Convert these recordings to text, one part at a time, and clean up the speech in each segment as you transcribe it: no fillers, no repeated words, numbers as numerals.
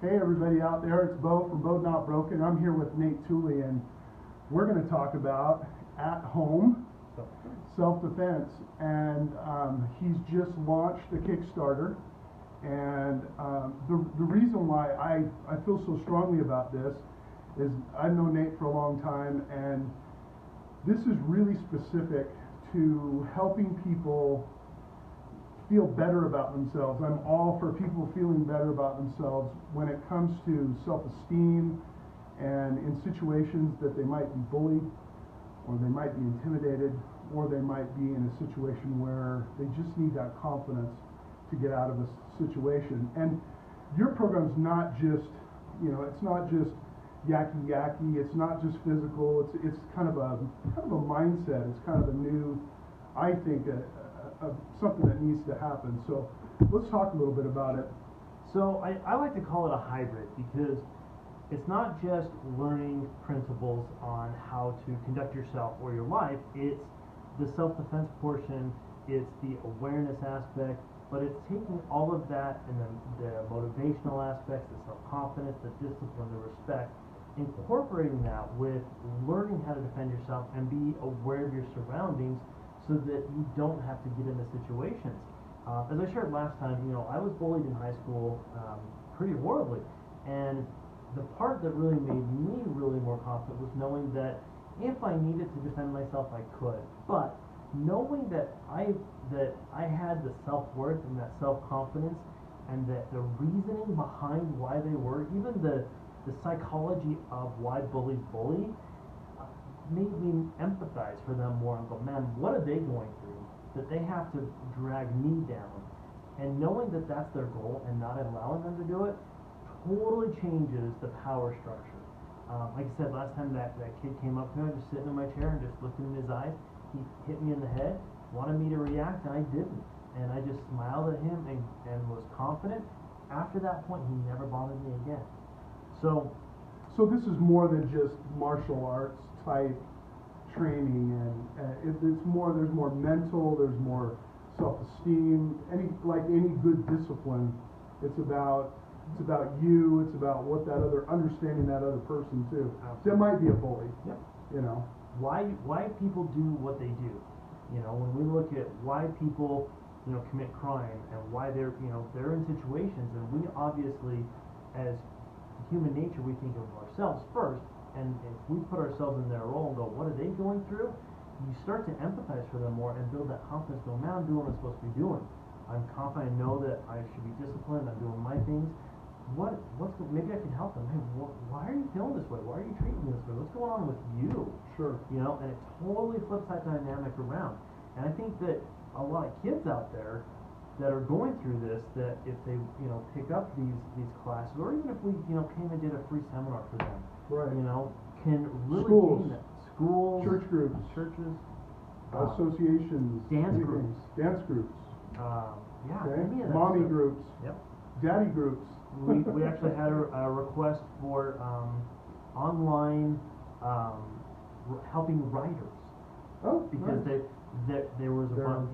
Hey everybody out there, it's Beau from Beau'd Not Broken. I'm here with JaNeil Tooley and we're going to talk about at-home self-defense. And he's just launched a Kickstarter. And the reason why I feel so strongly about this is I've known Nate for a long time, and this is really specific to helping people feel better about themselves. I'm all for people feeling better about themselves when it comes to self-esteem and in situations that they might be bullied, or they might be intimidated, or they might be in a situation where they just need that confidence to get out of a situation. And your program's not just, it's not just yakky, it's not just physical, it's kind of a mindset. It's kind of a new, I think, something that needs to happen. So let's talk a little bit about it. So I like to call it a hybrid, because it's not just learning principles on how to conduct yourself or your life. It's the self-defense portion, it's the awareness aspect, but it's taking all of that and the motivational aspects, the self-confidence, the discipline, the respect, incorporating that with learning how to defend yourself and be aware of your surroundings, so that you don't have to get into situations. As I shared last time, I was bullied in high school pretty horribly, and the part that really made me really more confident was knowing that if I needed to defend myself, I could. But knowing that I had the self-worth and that self-confidence, and that the reasoning behind why they were, even the psychology of why bullies bully, made me empathize for them more and go, man, what are they going through that they have to drag me down? And knowing that that's their goal and not allowing them to do it totally changes the power structure. Like I said last time, that kid came up to me, just sitting in my chair and just looking in his eyes. He hit me in the head, wanted me to react, and I didn't. And I just smiled at him and was confident. After that point, he never bothered me again. So this is more than just martial arts type training, and there's more mental, there's more self-esteem, any good discipline. It's about you, it's about understanding that other person too. That might be a bully. Yep. Why people do what they do. When we look at why people commit crime and why they're in situations, and we obviously, as human nature, we think of ourselves first. And if we put ourselves in their role and go, what are they going through? You start to empathize for them more and build that confidence. Go, man, I'm doing what I'm supposed to be doing. I'm confident. I know that I should be disciplined. I'm doing my things. Maybe I can help them. Hey, why are you feeling this way? Why are you treating me this way? What's going on with you? Sure. And it totally flips that dynamic around. And I think that a lot of kids out there that are going through this, that if they pick up these classes, or even if we came and did a free seminar for them, right, can really schools, gain that. Schools, church groups, churches, associations, dance groups, okay, mommy groups, yep, daddy groups. we actually had a request for online helping writers. Oh, because nice. there was a bunch,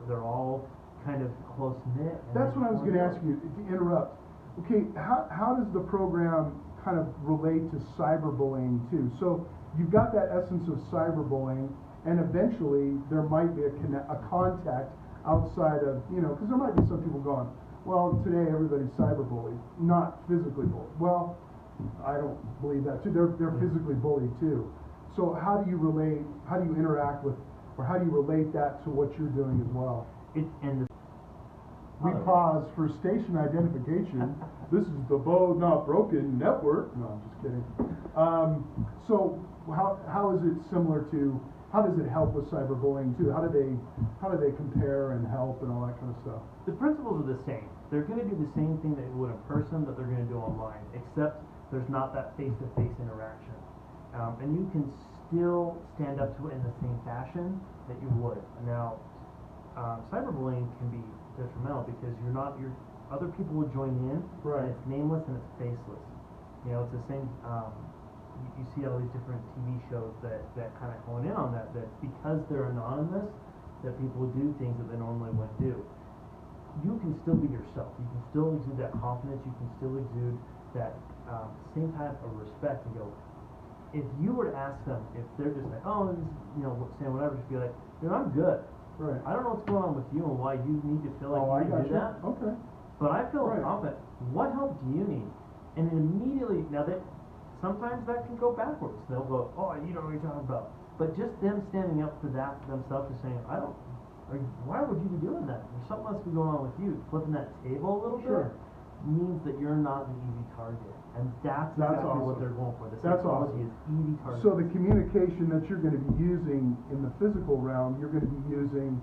they're all kind of close knit. That's what I was going to ask you, to interrupt. Okay, how does the program kind of relate to cyberbullying too? So you've got that essence of cyberbullying, and eventually there might be a contact outside of, because there might be some people going, well, today everybody's cyberbullied, not physically bullied. Well, I don't believe that too. They're physically bullied too. So how do you interact with, or how do you relate that to what you're doing as well? We pause for station identification. This is the Beau'd Not Broken network. No, I'm just kidding. So how is it similar to? How does it help with cyberbullying too? How do they compare and help and all that kind of stuff? The principles are the same. They're going to do the same thing that you would in person that they're going to do online, except there's not that face-to-face interaction, and you can still stand up to it in the same fashion that you would. Now, cyberbullying can be detrimental because other people will join in, right, and it's nameless and it's faceless. It's the same. You see all these different TV shows that kind of hone in on that because they're anonymous, that people do things that they normally wouldn't do. you can still be yourself. You can still exude that confidence. You can still exude that same type of respect and go. If you were to ask them if they're just like, oh, this is, saying whatever, just be like, I'm good. Right. I don't know what's going on with you and why you need to feel like I you got can do that. Okay. But I feel Right. confident. What help do you need? And immediately, now that sometimes that can go backwards. They'll go, oh, you know what you're talking about. But just them standing up for that themselves and saying, why would you be doing that? There's something must be going on with you. Flipping that table a little Sure. bit means that you're not an easy target. And that's exactly awesome. what they're going for. The That's psychology awesome. is easy target. So the communication that you're going to be using in the physical realm, you're going to be using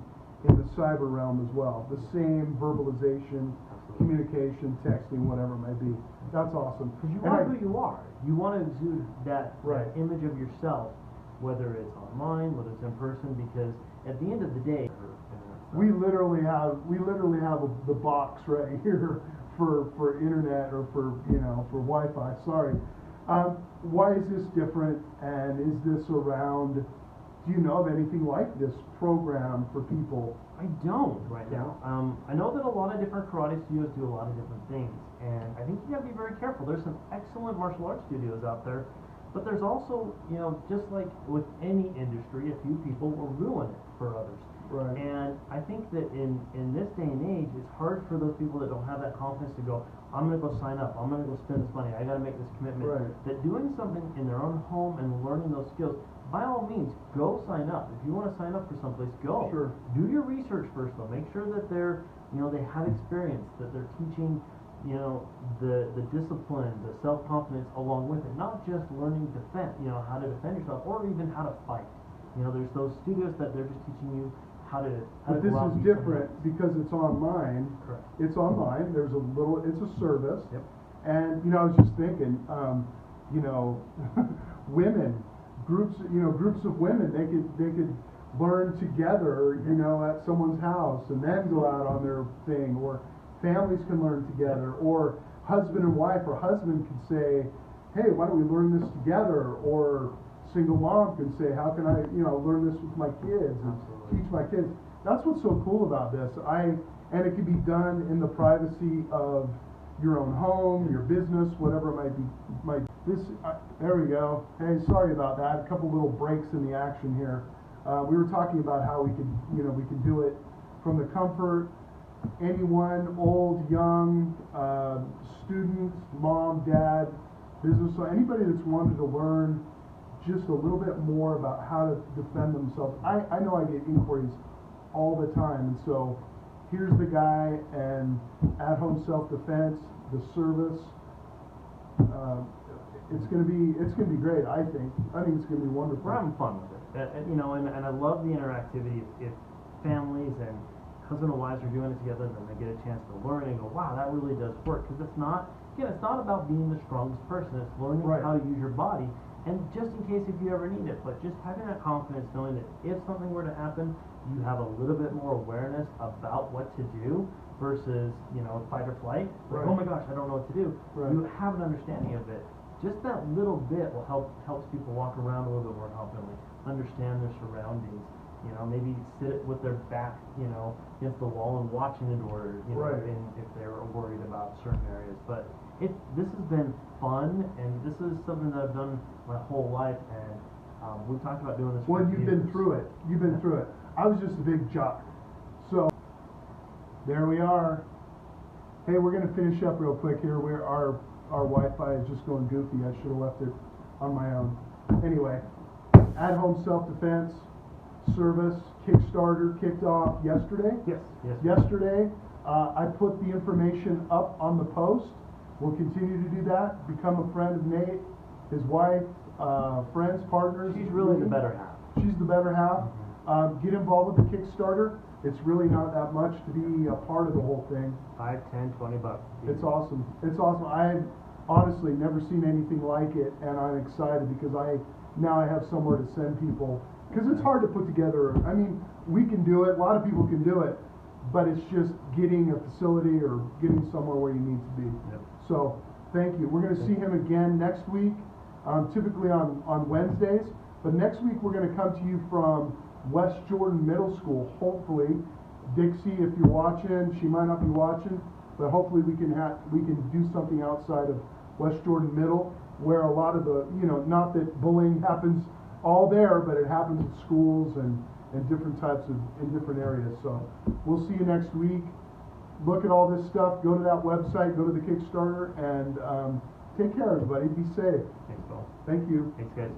in the cyber realm as well. The same verbalization, Absolutely. communication, texting, whatever it may be. That's awesome. Because you And are who you are. You want to exude that Right. image of yourself, whether it's online, whether it's in person, because at the end of the day, we literally have the box right here for internet or for Wi-Fi. Sorry. Why is this different, and is this around? Do you know of anything like this program for people? I don't right now. I know that a lot of different karate studios do a lot of different things, and I think you gotta be very careful. There's some excellent martial arts studios out there, but there's also, just like with any industry, a few people will ruin it for others. Right. And I think that in this day and age, it's hard for those people that don't have that confidence to go, I'm going to go sign up, I'm going to go spend this money, I got to make this commitment. Right. That doing something in their own home and learning those skills, by all means, go sign up. If you want to sign up for someplace, go. Sure. Do your research first, though. Make sure that they're, they have experience, that they're teaching, the discipline, the self-confidence along with it, not just learning how to defend yourself or even how to fight. There's those studios that they're just teaching you how to But this go out is and be different because it's online. Correct. It's online. It's a service. Yep. And I was just thinking, women, groups of women, they could learn together, at someone's house, and then go out on their thing, or families can learn together, or husband and wife, or husband can say, hey, why don't we learn this together, or single mom can say, how can I, learn this with my kids and Absolutely. teach my kids. That's what's so cool about this. And it can be done in the privacy of your own home, your business, whatever it might be. There we go. Hey, sorry about that. A couple little breaks in the action here. We were talking about how we can do it from the comfort. Anyone, old, young, students, mom, dad, business, so anybody that's wanted to learn just a little bit more about how to defend themselves. I know I get inquiries all the time, and so here's the guy, and at-home self-defense, the service. It's gonna be great. I think it's gonna be wonderful. We're having fun with it, and I love the interactivity. If families and husband and wives are doing it together, then they get a chance to learn and go, wow, that really does work. Because it's not about being the strongest person. It's learning Right. how to use your body. And just in case if you ever need it, but just having that confidence, knowing that if something were to happen, you have a little bit more awareness about what to do versus, fight or flight. Like, Right. oh my gosh, I don't know what to do. Right. You have an understanding of it. Just that little bit will helps people walk around a little bit more confidently, understand their surroundings. Maybe sit with their back, against the wall and watching the door, Right. if they're worried about certain areas. But this has been fun, and this is something that I've done my whole life, and we've talked about doing this Well, for you've years. been through it. You've been through it. I was just a big jock. So there we are. Hey, we're gonna finish up real quick here. Our Wi-Fi is just going goofy. I should have left it on my own. Anyway, at-home self-defense service Kickstarter kicked off yesterday. Yes. Yesterday, I put the information up on the post. We'll continue to do that. Become a friend of Nate, his wife, friends, partners. She's really the better half. She's the better half. Get involved with the Kickstarter. It's really not that much to be a part of the whole thing. $5, $10, $20. It's awesome. It's awesome. I've honestly never seen anything like it, and I'm excited because now I have somewhere to send people. Because it's hard to put together. I mean, we can do it. A lot of people can do it, but it's just getting a facility or getting somewhere where you need to be. Yep. So thank you. We're going to see him again next week, typically on Wednesdays. But next week we're going to come to you from West Jordan Middle School, hopefully. Dixie, if you're watching, she might not be watching, but hopefully we can do something outside of West Jordan Middle, where a lot of the, you know, not that bullying happens all there, but it happens at schools and different types of, in different areas. So we'll see you next week. Look at all this stuff, go to that website, go to the Kickstarter, and take care, everybody. Be safe. Thanks, Bill. Thank you. Thanks, guys.